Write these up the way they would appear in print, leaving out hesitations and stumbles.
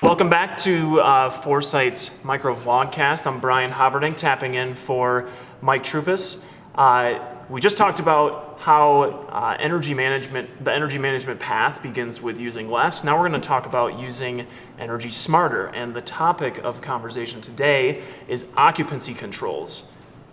Welcome back to Foresight's MicroVlogCast. I'm Brian Hoverding, tapping in for Mike Trupas. We just talked about how the energy management path begins with using less. Now we're going to talk about using energy smarter. And the topic of conversation today is occupancy controls.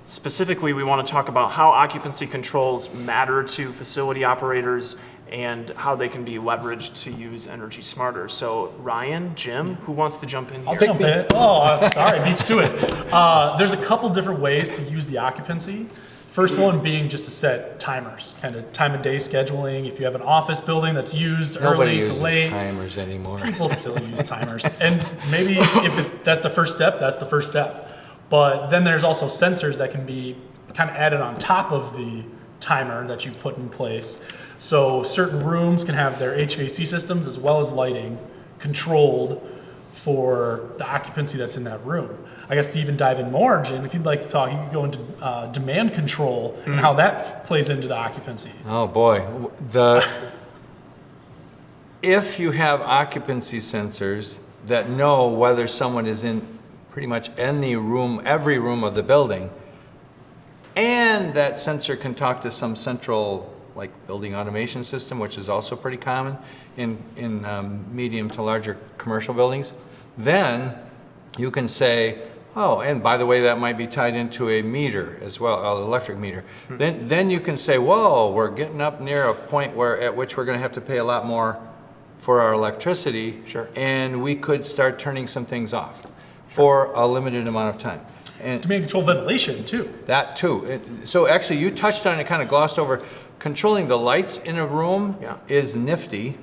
Specifically, we want to talk about how occupancy controls matter to facility operators and how they can be leveraged to use energy smarter. So Ryan, Jim, who wants to jump in here? I'll jump in. Oh, sorry, beats to it. There's a couple different ways to use the occupancy. First one being just to set timers, kind of time of day scheduling. If you have an office building that's used early to late. Nobody uses timers anymore. People still use timers. And maybe if that's the first step, that's the first step. But then there's also sensors that can be kind of added on top of the timer that you've put in place. So certain rooms can have their HVAC systems as well as lighting controlled for the occupancy that's in that room. I guess to even dive in more, Jim, if you'd like to talk, you could go into demand control and how that plays into the occupancy. Oh boy, if you have occupancy sensors that know whether someone is in pretty much any room, every room of the building, and that sensor can talk to some central like building automation system, which is also pretty common in medium to larger commercial buildings, then you can say, oh, and by the way, that might be tied into a meter as well, an electric meter. Then you can say, whoa, we're getting up near a point at which we're going to have to pay a lot more for our electricity, and we could start turning some things off for a limited amount of time. And demand control ventilation too. That too. So actually, you touched on it, kind of glossed over. Controlling the lights in a room is nifty.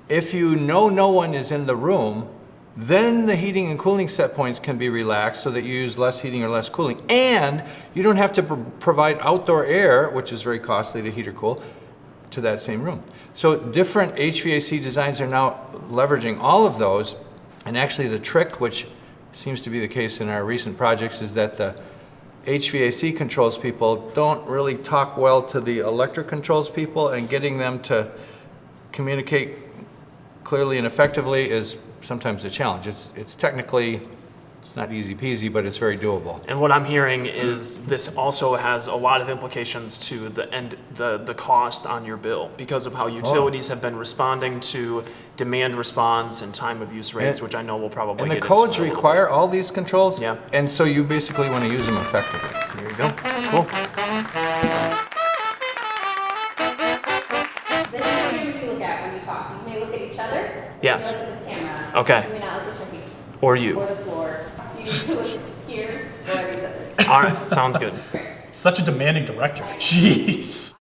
If you know no one is in the room, then the heating and cooling set points can be relaxed so that you use less heating or less cooling. And you don't have to provide outdoor air, which is very costly to heat or cool, to that same room. So different HVAC designs are now leveraging all of those. And actually the trick, which seems to be the case in our recent projects, is that the HVAC controls people don't really talk well to the electric controls people, and getting them to communicate clearly and effectively is sometimes a challenge. It's technically, it's not easy peasy, but it's very doable. And what I'm hearing is this also has a lot of implications to the cost on your bill because of how utilities have been responding to demand response and time of use rates, which I know we'll probably get into. And the codes require all these controls, yeah. And so you basically want to use them effectively. There you go. Cool. This is what you look at when you talk. You may look at each other. Yes. You look at this camera. Okay. You may not look at your hands. Or you. Or the floor. You need to look here or at each other. All right, sounds good. Great. Such a demanding director. Jeez.